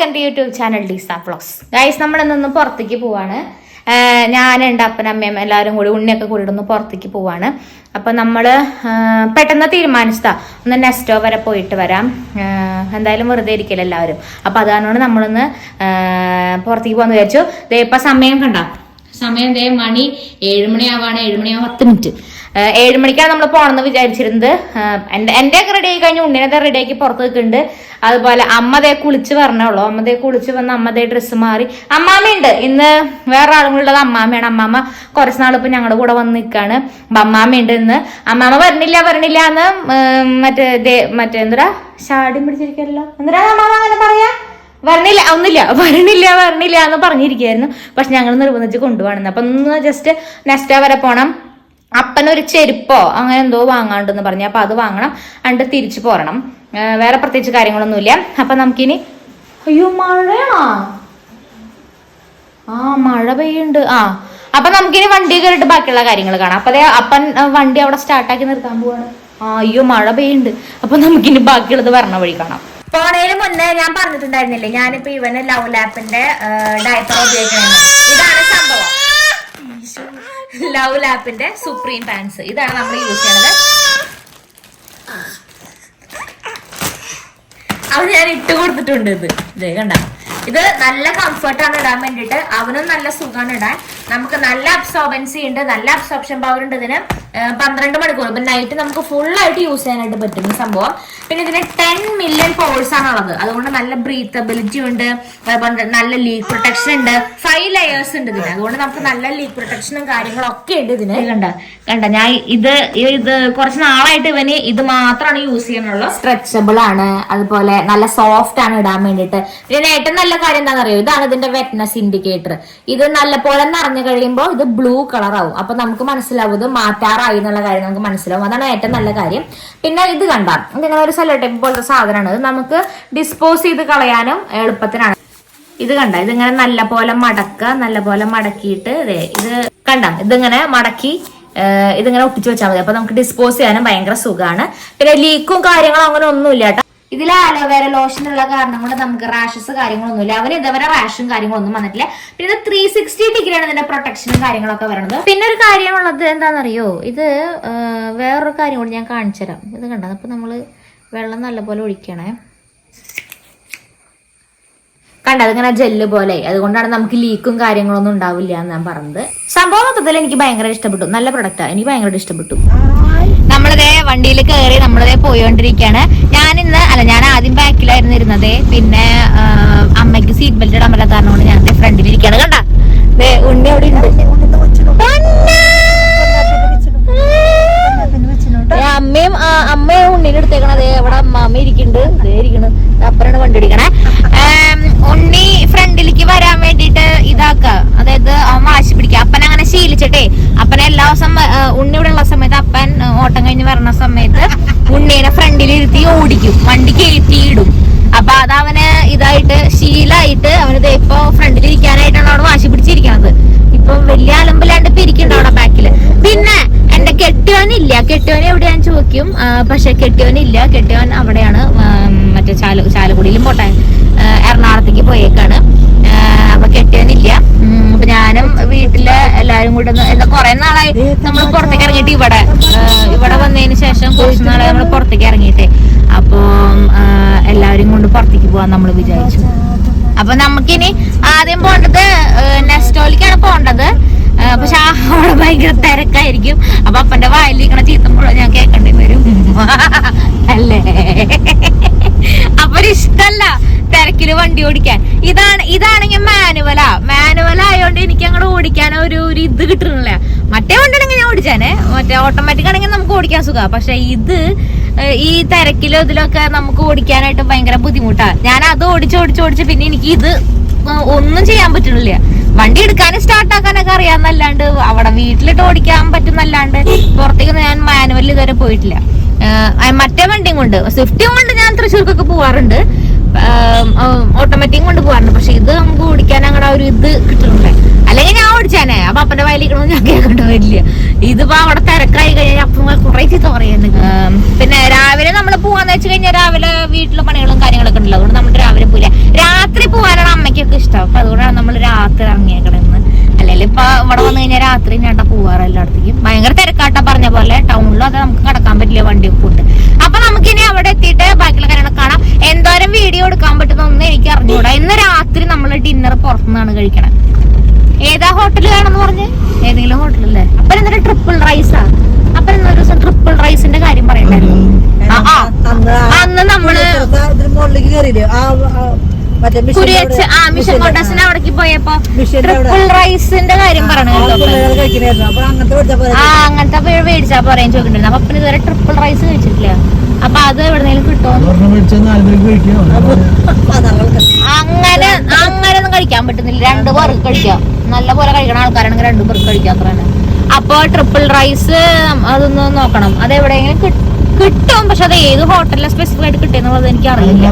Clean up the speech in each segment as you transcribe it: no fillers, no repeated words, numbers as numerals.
Welcome to YouTube channel ഡീസ vlogs. Guys, നമ്മളിന്നൊന്ന് പുറത്തേക്ക് പോവാണ്. ഞാനുണ്ട് അപ്പനും അമ്മയും എല്ലാവരും കൂടി ഉണ്ണിയൊക്കെ കൂടി ഒന്ന് പുറത്തേക്ക് പോവാണ്. അപ്പൊ നമ്മള് പെട്ടെന്ന് തീരുമാനിച്ചതാ ഒന്ന് നെസ്റ്റോ വരെ പോയിട്ട് വരാം. എന്തായാലും വെറുതെ ഇരിക്കില്ല എല്ലാവരും. അപ്പൊ അതാണ് നമ്മളൊന്ന് പുറത്തേക്ക് പോകാന്ന് വിചാരിച്ചു. ദേ ഇപ്പൊ സമയം കണ്ട സമയം ദേ മണി 7 മണിയാവാണ്. 7 മണിയാവാൻ 10 മിനിറ്റ്. 7 മണിക്കാണ് നമ്മൾ പോകണമെന്ന് വിചാരിച്ചിരുന്നത്. എൻ്റെ ഒക്കെ റെഡി ആയി കഴിഞ്ഞു. ഉണ്ണിനൊക്കെ റെഡി ആക്കി പുറത്ത് നിൽക്കുന്നുണ്ട്. അതുപോലെ അമ്മതേ കുളിച്ച് പറഞ്ഞോളൂ. അമ്മതേ കുളിച്ച് വന്ന് അമ്മതേ ഡ്രസ്സ് മാറി. അമ്മാമ്മയുണ്ട് ഇന്ന്. വേറെ ആളുകളുള്ളത് അമ്മാമ്മയാണ്. അമ്മാമ്മ കുറച്ച് നാൾ ഇപ്പൊ ഞങ്ങളുടെ കൂടെ വന്ന് നിൽക്കാണ്. അമ്മാമ്മയുണ്ട് ഇന്ന്. അമ്മാമ്മ വരണില്ല എന്ന് മറ്റേ എന്താ ഷാടി പിടിച്ചിരിക്കല്ലോ. എന്താ അമ്മാമ്മ അങ്ങനെ പറയാ? വരണില്ല എന്ന് പറഞ്ഞിരിക്കുകയായിരുന്നു. പക്ഷെ ഞങ്ങൾ നിർബന്ധിച്ച് കൊണ്ടുപോകണം. അപ്പൊ ഒന്ന് ജസ്റ്റ് നെക്സ്റ്റ് വരെ പോണം. അപ്പനൊരു ചെരുപ്പോ അങ്ങനെ എന്തോ വാങ്ങാണ്ടെന്ന് പറഞ്ഞു. അപ്പൊ അത് വാങ്ങണം. അണ്ട് തിരിച്ചു പോരണം. വേറെ പ്രത്യേകിച്ച് കാര്യങ്ങളൊന്നുമില്ല. അപ്പൊ നമുക്കിനി അയ്യോ മഴയാണോ? മഴ പെയ്യുണ്ട്. അപ്പൊ നമുക്കിനി വണ്ടി കയറിയിട്ട് ബാക്കിയുള്ള കാര്യങ്ങൾ കാണാം. അപ്പൊ അപ്പൻ വണ്ടി അവിടെ സ്റ്റാർട്ടാക്കി നിർത്താൻ പോവാണ്. അയ്യോ മഴ പെയ്യുണ്ട്. അപ്പൊ നമുക്കിനി ബാക്കിയുള്ളത് വരണ വഴി കാണാം. പോണേന് മുന്നേ ഞാൻ പറഞ്ഞിട്ടുണ്ടായിരുന്നില്ലേ, ഞാനിപ്പോ ഇവന് ലവ് ലാപ്പിന്റെ ഡയപ്പർ ഉപയോഗിക്കണമെന്ന്. ഇതാണ് സംഭവം. ലവ് ലാപ്പിന്റെ സുപ്രീം പാൻസ്. ഇതാണ് നമ്മൾ യൂസ് ചെയ്യണത്. അത് ഞാൻ ഇട്ട് കൊടുത്തിട്ടുണ്ട്. ഇത് കണ്ട, ഇത് നല്ല കംഫർട്ടാണ് ഇടാൻ വേണ്ടിട്ട്. അവനും നല്ല സുഖമാണ് ഇടാൻ. നമുക്ക് നല്ല അബ്സോർബൻസി ഉണ്ട്, നല്ല അബ്സോർപ്ഷൻ പവർ ഉണ്ട് ഇതിന്. 12 മണിക്കൂർ ഇപ്പൊ നൈറ്റ് നമുക്ക് ഫുൾ ആയിട്ട് യൂസ് ചെയ്യാനായിട്ട് പറ്റും ഈ സംഭവം. പിന്നെ ഇതിന് 10 മില്യൺ പോഴ്സ് ആണുള്ളത്. അതുകൊണ്ട് നല്ല ബ്രീത്തബിലിറ്റി ഉണ്ട്. അതുപോലെ നല്ല ലീക്ക് പ്രൊട്ടക്ഷൻ ഉണ്ട്. 5 ലെയേഴ്സ് ഉണ്ട് ഇതിന്. അതുകൊണ്ട് നമുക്ക് നല്ല ലീക്ക് പ്രൊട്ടക്ഷനും കാര്യങ്ങളൊക്കെ ഉണ്ട് ഇതിന്. കണ്ട ഞാൻ ഇത് കുറച്ച് നാളായിട്ട് ഇവന് ഇത് മാത്രമാണ് യൂസ് ചെയ്യാനുള്ളത്. സ്ട്രെച്ചബിൾ ആണ്, അതുപോലെ നല്ല സോഫ്റ്റ് ആണ് ഇടാൻ വേണ്ടിട്ട്. പിന്നെ ഏറ്റവും നല്ല കാര്യം എന്താണെന്ന് അറിയോ, ഇതാണ് ഇതിന്റെ വെറ്റ്നസ് ഇൻഡിക്കേറ്റർ. ഇത് നല്ലപോലെ നിറഞ്ഞു കഴിയുമ്പോൾ ഇത് ബ്ലൂ കളർ ആവും. അപ്പൊ നമുക്ക് മനസ്സിലാവും ഇത് മാറ്റാറായി എന്നുള്ള കാര്യം നമുക്ക് മനസ്സിലാവും. അതാണ് ഏറ്റവും നല്ല കാര്യം. പിന്നെ ഇത് കണ്ട, ഇതിങ്ങനെ ഒരു സെല്ലോ ടൈപ്പ് പോലത്തെ സാധനമാണ്. ഇത് നമുക്ക് ഡിസ്പോസ് ചെയ്ത് കളയാനും എളുപ്പത്തിനാണ്. ഇത് കണ്ട, ഇതിങ്ങനെ നല്ലപോലെ മടക്കിയിട്ട് ഇത് കണ്ട, ഇതിങ്ങനെ മടക്കി ഇതിങ്ങനെ ഒട്ടിച്ചു വെച്ചാൽ മതി. അപ്പൊ നമുക്ക് ഡിസ്പോസ് ചെയ്യാനും ഭയങ്കര സുഖമാണ്. പിന്നെ ലീക്കും കാര്യങ്ങളും അങ്ങനെ ഒന്നുമില്ല കേട്ടോ. ഇതിൽ അലോവേര ലോഷൻ ഉള്ള കാരണം കൊണ്ട് നമുക്ക് റാഷസ് കാര്യങ്ങളൊന്നുമില്ല. അവന് ഇതേവരെ റാഷും കാര്യങ്ങളൊന്നും വന്നിട്ടില്ല. പിന്നെ 360 ഡിഗ്രിയാണ് ഇതിന്റെ പ്രൊട്ടക്ഷനും കാര്യങ്ങളൊക്കെ വരുന്നത്. പിന്നെ ഒരു കാര്യമുള്ളത് എന്താണെന്നറിയോ, ഇത് വേറൊരു കാര്യം കൂടി ഞാൻ കാണിച്ചു തരാം. ഇത് കണ്ടോ, അപ്പൊ നമ്മള് വെള്ളം നല്ലപോലെ ഒഴിക്കണേ. കണ്ടത് ഇങ്ങനെ ജെല്ല് പോലെ. അതുകൊണ്ടാണ് നമുക്ക് ലീക്കും കാര്യങ്ങളൊന്നും ഉണ്ടാവില്ല എന്ന് ഞാൻ പറഞ്ഞത്. സംഭവം മൊത്തത്തിൽ എനിക്ക് ഭയങ്കര ഇഷ്ടപ്പെട്ടു. നല്ല പ്രൊഡക്റ്റാണ്, എനിക്ക് ഭയങ്കര ഇഷ്ടപ്പെട്ടു. നമ്മളിതേ വണ്ടിയിൽ കയറി നമ്മളിതേ പോയോണ്ടിരിക്കുകയാണ്. ഞാൻ ആദ്യം ബാക്കിലായിരുന്നു ഇരുന്നത്. പിന്നെ അമ്മയ്ക്ക് സീറ്റ് ബെൽറ്റ് ഇടാൻ പറ്റാത്ത കാരണം കൊണ്ട് ഞാൻ ഫ്രണ്ടിൽ ഇരിക്കുകയാണ്. കണ്ട ഉണ്ണി അവിടെ ഉണ്ട്. അമ്മയും ഉണ്ണിനെ എടുത്തേക്കണത്. അവിടെ അമ്മാമ്മ ഇരിക്കുന്നുണ്ട്. അപ്പറാണ് വണ്ടി ഓടിക്കണേ. ഉണ്ണി ഫ്രണ്ടിലേക്ക് വരാൻ വേണ്ടിട്ട് ഇതാക്ക, അതായത് അവൻ വാശി പിടിക്കുക. അപ്പൻ അങ്ങനെ ശീലിച്ചിട്ടേ അപ്പനെ എല്ലാ ദിവസം ഉണ്ണി ഇവിടെ ഉള്ള സമയത്ത് അപ്പൻ ഓട്ടം കഴിഞ്ഞ് വരണ സമയത്ത് ഉണ്ണീനെ ഫ്രണ്ടിൽ ഇരുത്തി ഓടിക്കും, വണ്ടി കയറ്റിയിടും. അപ്പൊ അതവന് ഇതായിട്ട് ശീലായിട്ട് അവന് ഇപ്പൊ ഫ്രണ്ടിൽ ഇരിക്കാനായിട്ടാണ് അവിടെ വാശി പിടിച്ചിരിക്കണത്. ഇപ്പൊ വലിയ അലമ്പില്ലാണ്ട് ഇപ്പൊ ഇരിക്കണ്ട അവിടെ ബാക്കില്. പിന്നെ എന്റെ കെട്ടിയോനില്ല. കെട്ടിയോനെ എവിടെയാന്ന് ചോദിക്കും. പക്ഷെ കെട്ടിയോനില്ല. കെട്ടിയോൻ അവിടെയാണ്, മറ്റേ ചാലക്കുടിയിലും പോട്ടെ എറണാകുളത്തേക്ക് പോയേക്കാണ്. അപ്പൊ കെട്ടിയോനില്ല. അപ്പൊ ഞാനും വീട്ടില് എല്ലാരും കൂടെ കുറെ നാളായി നമ്മൾ പുറത്തേക്ക് ഇറങ്ങിയിട്ട്. ഇവിടെ വന്നതിന് ശേഷം കുറച്ച് നാളായി നമ്മൾ പുറത്തേക്ക് ഇറങ്ങിയിട്ടേ. അപ്പൊ എല്ലാവരും കൊണ്ട് പുറത്തേക്ക് പോവാൻ നമ്മൾ വിചാരിച്ചു. അപ്പൊ നമുക്കിനി ആദ്യം പോണ്ടത് നെസ്റ്റോയിലേക്കാണ് പോണ്ടത്. പക്ഷെ അവിടെ ഭയങ്കര തിരക്കായിരിക്കും. അപ്പൊ അപ്പന്റെ വായിലിരിക്കണ ചീത്തമ്പോഴോ ഞാൻ കേൾക്കേണ്ടി വരും അല്ലേ. അപ്പൊ ഇഷ്ടല്ല തിരക്കില് വണ്ടി ഓടിക്കാൻ. ഇതാണെങ്കിൽ മാനുവൽ ആയോണ്ട് എനിക്ക് അങ്ങോട്ട് ഓടിക്കാൻ ഒരു ഇത് കിട്ടണില്ല. മറ്റേ വണ്ടിയാണെങ്കിൽ ഞാൻ ഓടിച്ചാനെ. മറ്റേ ഓട്ടോമാറ്റിക് ആണെങ്കിൽ നമുക്ക് ഓടിക്കാൻ സുഖമാണ്. പക്ഷെ ഇത് ഈ തിരക്കിലും ഇതിലൊക്കെ നമുക്ക് ഓടിക്കാനായിട്ട് ഭയങ്കര ബുദ്ധിമുട്ടാണ്. ഞാൻ അത് ഓടിച്ച് പിന്നെ എനിക്ക് ഇത് ഒന്നും ചെയ്യാൻ പറ്റണില്ല. വണ്ടി എടുക്കാനും സ്റ്റാർട്ടാക്കാനൊക്കെ അറിയാന്നല്ലാണ്ട് അവിടെ വീട്ടിലിട്ട് ഓടിക്കാൻ പറ്റുന്നല്ലാണ്ട് പുറത്തേക്കൊന്നും ഞാൻ മാനുവലിൽ ഇതുവരെ പോയിട്ടില്ല. മറ്റേ വണ്ടിയും കൊണ്ട്, സ്വിഫ്റ്റും കൊണ്ട് ഞാൻ തൃശ്ശൂർക്കൊക്കെ പോവാറുണ്ട്. ഓട്ടോമാറ്റിക് കൊണ്ട് പോവാറുണ്ട്. പക്ഷെ ഇത് നമുക്ക് ഓടിക്കാൻ അങ്ങനെ ഒരു ഇത് കിട്ടുന്നില്ല. അല്ലെങ്കിൽ ഞാൻ ഓടിച്ചാനേ. അപ്പൊ അപ്പന്റെ വയലിക്കണമെന്ന് ഞാൻ കേൾക്കേണ്ട വരില്ല. ഇതിപ്പോ അവിടെ തിരക്കായി കഴിഞ്ഞാൽ അപ്പം കുറെ ചീത്ത പറയുന്നത്. പിന്നെ രാവിലെ നമ്മൾ പോവാന്ന് വെച്ച് കഴിഞ്ഞാൽ രാവിലെ വീട്ടിലെ പണികളും കാര്യങ്ങളൊക്കെ ഉണ്ടല്ലോ. അതുകൊണ്ട് നമ്മൾ രാവിലെ പോയില്ല. രാത്രി ഇവിടെ വന്നു കഴിഞ്ഞാൽ രാത്രി ഞാട്ടാ പോവാറ് എല്ലായിടത്തേക്കും. ഭയങ്കര തിരക്കാട്ടാ, പറഞ്ഞ പോലെ ടൗണിലും അത് നമുക്ക് കടക്കാൻ പറ്റില്ല, വണ്ടിയൊക്കെ ഉണ്ട്. അപ്പൊ നമുക്കിനി അവിടെ എത്തിയിട്ട് ബാക്കിയുള്ള കാര്യങ്ങൾ കാണാം. എന്തോരം വീഡിയോ എടുക്കാൻ പറ്റുന്നൊന്നും എനിക്ക് അറിഞ്ഞൂടാ. ഇന്ന് രാത്രി നമ്മൾ ഡിന്നർ പുറത്തുനിന്നാണ് കഴിക്കണം. ഏതാ ഹോട്ടൽ വേണമെന്ന് പറഞ്ഞ്? ഏതെങ്കിലും ഹോട്ടലല്ലേ? അപ്പൊ എന്നിട്ട് ട്രിപ്പിൾ റൈസാ. അപ്പൊ ഇന്നൊരു ദിവസം ട്രിപ്പിൾ റൈസിന്റെ കാര്യം പറയണ്ടായിരുന്നു. അന്ന് നമ്മള് മിഷൻ കോട്ടേഴ്സിന്റെ അവിടേക്ക് പോയപ്പോ ട്രിപ്പിൾ റൈസിന്റെ കാര്യം പറഞ്ഞല്ലോ. അങ്ങനത്തെ മേടിച്ചാ പറയാൻ ചോദിക്കണ്ടായിരുന്നു. അപ്പൊ അപ്പന് ഇതുവരെ ട്രിപ്പിൾ റൈസ് കഴിച്ചിട്ടില്ല. അപ്പൊ അത് എവിടെന്നെങ്കിലും കിട്ടുമോ? അങ്ങനെ ഒന്നും കഴിക്കാൻ പറ്റുന്നില്ല. 2 പേർക്ക് കഴിക്കാം. നല്ല പോലെ കഴിക്കണ ആൾക്കാരാണെങ്കിൽ 2 പേർക്ക് കഴിക്കാം, അത്ര തന്നെ. അപ്പൊ ട്രിപ്പിൾ റൈസ് അതൊന്ന് നോക്കണം. അത് എവിടെയെങ്കിലും കിട്ടും. പക്ഷെ അത് ഏത് ഹോട്ടലിലെ സ്പെസിഫിക് ആയിട്ട് കിട്ടിയെന്നുള്ളത് എനിക്ക് അറിയില്ല.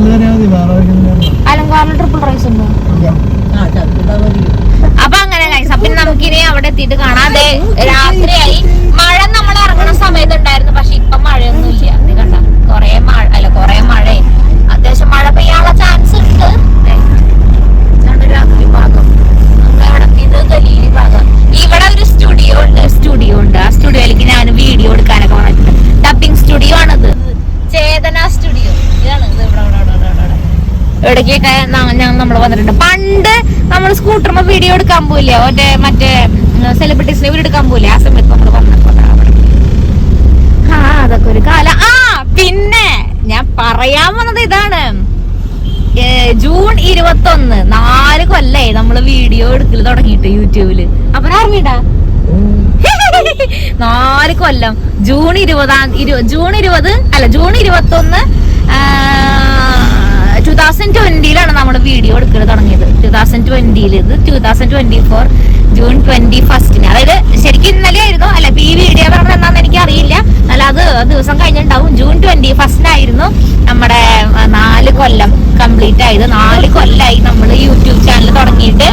അലങ്കാറിൽ ട്രിപ്പിൾ റൈസ് ഉണ്ടോ? അപ്പൊ അങ്ങനെ കഴിച്ചു. അപ്പൊ നമുക്കിനി അവിടെ എത്തിയിട്ട് കാണാം. അതെ, രാത്രിയായി. മഴ നമ്മൾ ഇറങ്ങുന്ന സമയത്ത് ഉണ്ടായിരുന്നു, പക്ഷെ ഇപ്പൊ മഴയൊന്നും ഇല്ല. അത് കണ്ട കൊറേ മഴ, അത്യാവശ്യം മഴ പെയ്യാനുള്ള ചാൻസ് ഉണ്ട്. രാത്രി ഭാഗം നമ്മളവിടെ എത്തിയത് ഗലീലി ഭാഗം. ഇവിടെ ഒരു സ്റ്റുഡിയോ ഉണ്ട്. ആ സ്റ്റുഡിയോയിലേക്ക് ഞാൻ വീഡിയോ എടുക്കാനൊക്കെ വന്നിട്ടുണ്ട്. ഡബിങ് സ്റ്റുഡിയോ ആണിത്, ചേതന സ്റ്റുഡിയോ. ഇതാണ് ഇത്. ഇവിടേക്കൊക്കെ നമ്മൾ വന്നിട്ടുണ്ട്. പണ്ട് നമ്മൾ സ്കൂട്ടറിന് വീഡിയോ എടുക്കാൻ പോയില്ലേ, മറ്റേ സെലിബ്രിറ്റീസിനെ വീഡിയോ എടുക്കാൻ പോയില്ലേ, ആ സമയത്ത് നമ്മൾ വന്നപ്പോ അതൊക്കെ ഒരു കാലം. പിന്നെ ഞാൻ പറയാൻ വന്നത് ഇതാണ്. ജൂൺ 21, 4 കൊല്ലായി നമ്മള് വീഡിയോ എടുക്കല് തുടങ്ങിയിട്ട് യൂട്യൂബില്. അപ്പൊ അറിഞ്ഞിട്ടാ 4 കൊല്ലം. ജൂൺ 21 2020 നമ്മൾ വീഡിയോ എടുക്കൽ തുടങ്ങിയത്. 2020 ഇത് 2024 ജൂൺ 21. അതായത് ശരിക്കും ഇന്നലെ ആയിരുന്നു. അല്ല, ഇപ്പൊ ഈ വീഡിയോ പറഞ്ഞത് എന്താന്ന് എനിക്ക് അറിയില്ല. അല്ല, അത് ദിവസം കഴിഞ്ഞിട്ടുണ്ടാവും. ജൂൺ 21 നമ്മുടെ 4 കൊല്ലം കംപ്ലീറ്റ് ആയത്. 4 കൊല്ലായി നമ്മൾ യൂട്യൂബ് ചാനൽ തുടങ്ങിയിട്ട്.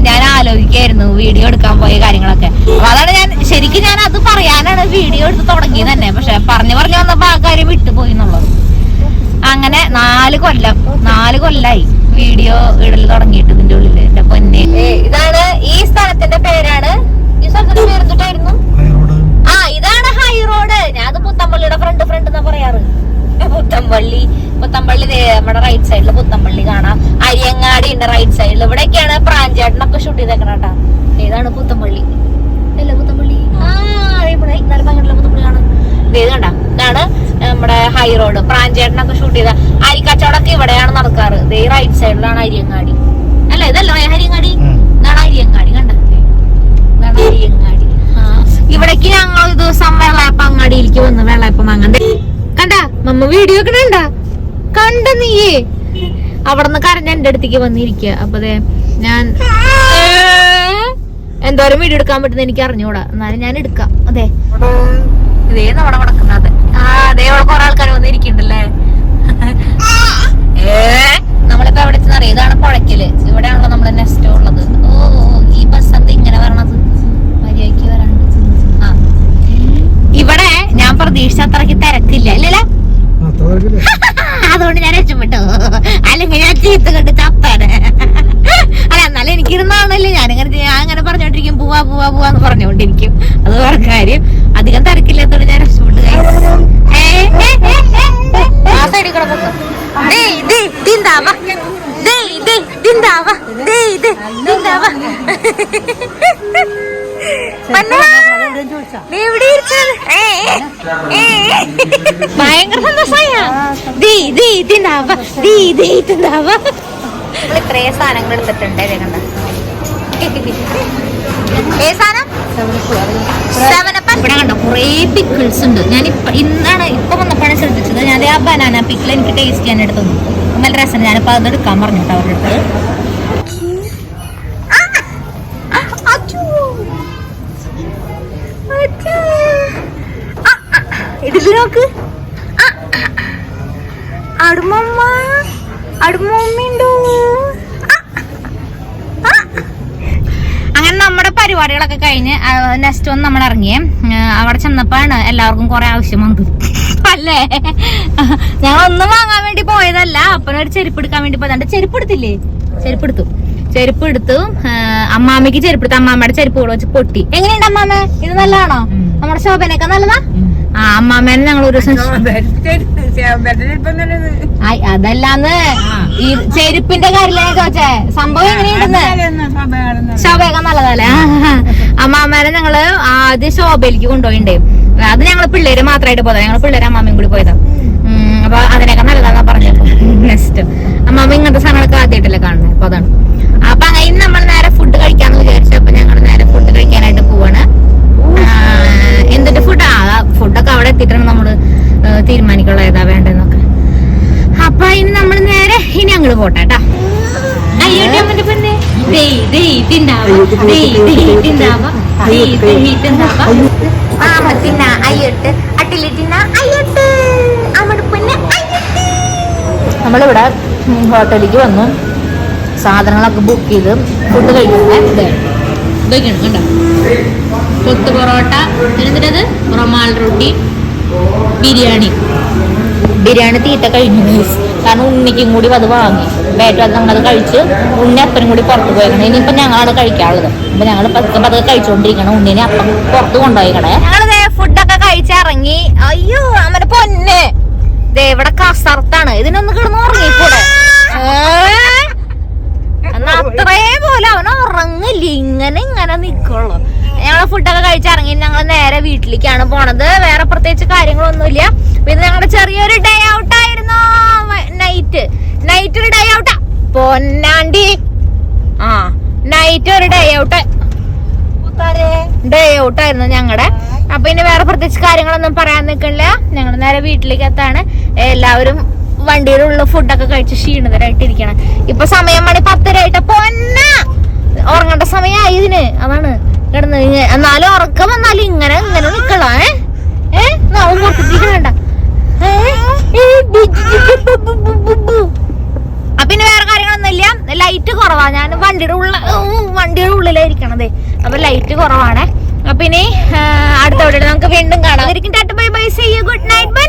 ഞാൻ ആലോചിക്കായിരുന്നു വീഡിയോ എടുക്കാൻ പോയ കാര്യങ്ങളൊക്കെ. അപ്പൊ അതാണ് ഞാൻ അത് പറയാനാണ് വീഡിയോ എടുത്ത് തുടങ്ങിയത് തന്നെ. പക്ഷെ പറഞ്ഞു വന്നപ്പോ ആ കാര്യം വിട്ടുപോയി എന്നുള്ളത്. അങ്ങനെ 4 കൊല്ലായി വീഡിയോ ഇടൽ തുടങ്ങിയിട്ട് ഇതിന്റെ ഉള്ളില്. എന്റെ പൊന്നെ, ഇതാണ് ഈ സ്ഥലത്തിന്റെ പേരാണ്. ഈ സ്ഥലത്തിന്റെ പേരെന്തിട്ടായിരുന്നു? ഇതാണ് ഹൈ റോഡ്. ഞാൻ അത് പുത്തമ്പള്ളിയുടെ ഫ്രണ്ട് എന്നാ പറയാറ്. പുത്തമ്പള്ളി നമ്മുടെ റൈറ്റ് സൈഡില് പുത്തമ്പള്ളി കാണാം. അരിയങ്ങാടി ഉണ്ട് റൈറ്റ് സൈഡിൽ. ഇവിടെയൊക്കെയാണ് പ്രാഞ്ചേട്ടനൊക്കെ ഷൂട്ട് ചെയ്തേക്കണേട്ടാ. ഏതാണ് പുത്തമ്പള്ളി? അല്ല, പുത്തമ്പള്ളി പുത്തമ്പള്ളി കാണാം. ഇത് കണ്ട, ഇതാണ് നമ്മുടെ ഹൈ റോഡ്. പ്രാഞ്ചേട്ടനൊക്കെ ഷൂട്ട് ചെയ്ത അരിക്കച്ചവടമൊക്കെ ഇവിടെയാണ് നടക്കാറ്. ഈ റൈറ്റ് സൈഡിലാണ് അരിയങ്ങാടി. അല്ല, ഇതല്ല അരിയങ്ങാടി. ഇതാണ് അരിയങ്ങാടി. കണ്ട, ഇതാണ് അരിയങ്ങാടി. ഇവിടേക്ക് ഞങ്ങൾ ഒരു ദിവസം വെള്ളയപ്പം അങ്ങാടിയിലേക്ക് വന്നു. വെള്ളയപ്പം അങ്ങനെ കണ്ട മമ്മ വീഡിയോ ഒക്കെ കണ്ട നീയേ. അവിടെ നിന്ന് കരഞ്ഞ എന്റെ അടുത്തേക്ക് വന്നിരിക്കുക. അപ്പൊ ഞാൻ എന്തോരം വീഡിയോ എടുക്കാൻ പറ്റുന്ന എനിക്ക് അറിഞ്ഞൂടാ. എന്നാലും ഞാൻ എടുക്കാം. അതെ, ഇതേ നമ്മുടെ നടക്കുന്നത്. അതേ കുറെ ആൾക്കാർ വന്നിരിക്കണ്ടല്ലേ. നമ്മളിപ്പോ എവിടെ ചെന്നറിയാം. ഇതാണ് പുഴയ്ക്കല്. ഇവിടെയാണല്ലോ നമ്മളെ നെസ്റ്റോ ഉള്ളത്. ഈ ബസ് എന്താ ഇങ്ങനെ വരണത്? മര്യാദക്ക് വരാണ്ട്. ഇവിടെ ഞാൻ പ്രതീക്ഷിച്ച അത്രയ്ക്ക് തിരക്കില്ല. ഇല്ലല്ലേ? അതുകൊണ്ട് ഞാൻ രക്ഷപ്പെട്ടു. അല്ലെങ്കിൽ ഞാൻ ചീത്ത കണ്ട് ചത്താണ്. അല്ല, എന്നാലും എനിക്കിരുന്നാണല്ലേ. ഞാൻ അങ്ങനെ പറഞ്ഞോണ്ടിരിക്കും, പോവാന്ന് പറഞ്ഞോണ്ടിരിക്കും. അത് വേറെ കാര്യം. അധികം തിരക്കില്ലാത്തോണ്ട് ഞാൻ രക്ഷപ്പെട്ടു. ആ സൈഡിൽ കിടന്നു. ഭയങ്കര സന്തോഷമായ ഇത്രയും സാധനങ്ങൾ എടുത്തിട്ടുണ്ട്. കണ്ട ഇവിടെ കണ്ടോ കുറേ പിക്കിൾസ് ഉണ്ട്. ഞാൻ ഇപ്പൊ വന്നപ്പോഴാണ് ശ്രദ്ധിച്ചത്. ഞാൻ ആ ബനാന പിക്കിൾ എനിക്ക് ടേസ്റ്റ് ചെയ്യാൻ എടുത്തു. നല്ല രസം. ഞാനിപ്പോ അത് എടുക്കാൻ പറഞ്ഞിട്ടോ അവരുടെ അടുത്ത്. ഇതില് നോക്ക്. അടുമ്മണ്ടോ. അങ്ങനെ നമ്മുടെ പരിപാടികളൊക്കെ കഴിഞ്ഞ് നെക്സ്റ്റ് വന്ന് നമ്മൾ ഇറങ്ങിയേ. അവിടെ ചെന്നപ്പോഴാണ് എല്ലാവർക്കും കുറെ ആവശ്യം വന്നത്. ചെരുപ്പല്ലേ. ഞങ്ങൾ ഒന്നും വാങ്ങാൻ വേണ്ടി പോയതല്ല, അപ്പനൊരു ചെരുപ്പ് എടുക്കാൻ വേണ്ടി പോയതാണ്ട്. ചെരുപ്പ് എടുത്തില്ലേ? ചെരുപ്പ് എടുത്തു. അമ്മാമ്മക്ക് ചെരുപ്പ് എടുത്തു. അമ്മാമ്മയുടെ ചെരുപ്പ് കൂടെ വെച്ച് പൊട്ടി. എങ്ങനെയുണ്ട് അമ്മാമ്മ? ഇത് നല്ലതാണോ? നമ്മുടെ ശോഭനയൊക്കെ നല്ലതാ. ആ അമ്മാമ്മേനെ ഞങ്ങൾ ഒരു ദിവസം അതല്ലാന്ന് ഈ ചെരുപ്പിന്റെ കാര്യത്തിലാണ് ചോദിച്ചേ. സംഭവം എങ്ങനെയുണ്ടെന്ന്. ശോഭയൊക്കെ നല്ലതല്ലേ? അമ്മാമ്മേനെ ഞങ്ങള് ആദ്യം ശോഭയിലേക്ക് കൊണ്ടുപോയിണ്ടേ. അത് ഞങ്ങള് പിള്ളേര് മാത്രമായിട്ട് പോയതാ. ഞങ്ങള് പിള്ളേര് അമ്മാമ്മയും കൂടി പോയതാ. അപ്പൊ അതിനൊക്കെ നല്ലതാന്നാ പറഞ്ഞത്. നെക്സ്റ്റ് അമ്മാമ്മ ഇങ്ങനത്തെ സാധനങ്ങളൊക്കെ ആദ്യമായിട്ടല്ലേ കാണുന്നത്. അപ്പൊ അതാണ്. അപ്പൊ അങ്ങനെ നമ്മൾ നേരെ ഫുഡ് കഴിക്കാന്ന് വിചാരിച്ചു. അപ്പൊ ഞങ്ങൾ നേരെ ഫുഡ് കഴിക്കാനായിട്ട് പോവാണ്. എന്തിന്റെ ഫുഡൊക്കെ അവിടെ എത്തിയിട്ടാണ് നമ്മള് തീരുമാനിക്കുള്ള ഏതാ വേണ്ടെന്നൊക്കെ. അപ്പൊ ഇനി നമ്മൾ നേരെ ഇനി അങ്ങോട്ട് പോട്ടെ കേട്ടാ. അയ്യോട്ടെ അമ്മന്റെ പെണ്ണ് നമ്മളിവിടെ ഹോട്ടലിലേക്ക് വന്നു. സാധനങ്ങളൊക്കെ ബുക്ക് ചെയ്ത് ഫുഡ് കഴിക്കുന്നത് ഇതൊക്കെയാണ് കണ്ടോ. കൊത്തു പൊറോട്ട, എന്നിട്ടത് റൊമാൽ റൊട്ടി, ബിരിയാണി തീറ്റ കഴിഞ്ഞു. കാരണം ഉണ്ണിക്കും കൂടി അത് വാങ്ങി ബേറ്റ അത് നമ്മളത് കഴിച്ച് ഉണ്ണി അപ്പനും കൂടി പുറത്ത് പോയേക്കണം. ഇനിയിപ്പം ഞങ്ങളാണ് കഴിക്കാനുള്ളത്. അപ്പൊ ഞങ്ങൾ പതുക്കെ കഴിച്ചുകൊണ്ടിരിക്കണം. ഉണ്ണിനെ അപ്പം പുറത്ത് കൊണ്ടുപോയിക്കണേ. ഞങ്ങള് ഫുഡൊക്കെ കഴിച്ചിറങ്ങി. അയ്യോ അമ്മന്റെ പൊന്നെ, ഇവിടെ കസർത്താണ്. ഇതിനൊന്ന് കിടന്ന് ഉറങ്ങിക്കൂടെ? എന്നാ അത്രേ പോലെ അവൻ ഉറങ്ങില്ല. ഇങ്ങനെ നിക്കുള്ളൂ. ഞങ്ങള് ഫുഡൊക്കെ കഴിച്ചിറങ്ങി. ഞങ്ങൾ നേരെ വീട്ടിലേക്കാണ് പോണത്. വേറെ പ്രത്യേകിച്ച് കാര്യങ്ങളൊന്നുമില്ല. പിന്നെ ഞങ്ങളുടെ ചെറിയൊരു ഡേ ഔട്ട് ആയിരുന്നു. നൈറ്റ് ഒരു ഡേ ഔട്ടാ പൊന്നാണ്ടി. നൈറ്റ് ഒരു ഡേ ഔട്ടായിരുന്നു ഞങ്ങളുടെ. അപ്പൊ ഇനി വേറെ പ്രത്യേകിച്ച് കാര്യങ്ങളൊന്നും പറയാൻ നിൽക്കില്ല. ഞങ്ങൾ നേരെ വീട്ടിലേക്ക് എത്താണ്. എല്ലാവരും വണ്ടിയിലുള്ള ഫുഡൊക്കെ കഴിച്ച് ക്ഷീണിതരായിട്ടിരിക്കണം. ഇപ്പൊ സമയം മണി 10 പൊന്ന ഉറങ്ങേണ്ട സമയമായി ഇതിന്. അതാണ് കിടന്ന്. എന്നാലും ഉറക്കം വന്നാലും ഇങ്ങനെ നിക്കളാ. വേണ്ട. പിന്നെ വേറെ കാര്യങ്ങളൊന്നുമില്ല. ലൈറ്റ് കുറവാ. ഞാൻ വണ്ടിയുടെ ഉള്ളിലായിരിക്കണതേ. അപ്പൊ ലൈറ്റ് കുറവാണ്. അപ്പൊ ഇനി അടുത്ത വീഡിയോയിൽ നമുക്ക് വീണ്ടും കാണാം. Bye bye. See you. Good night. By.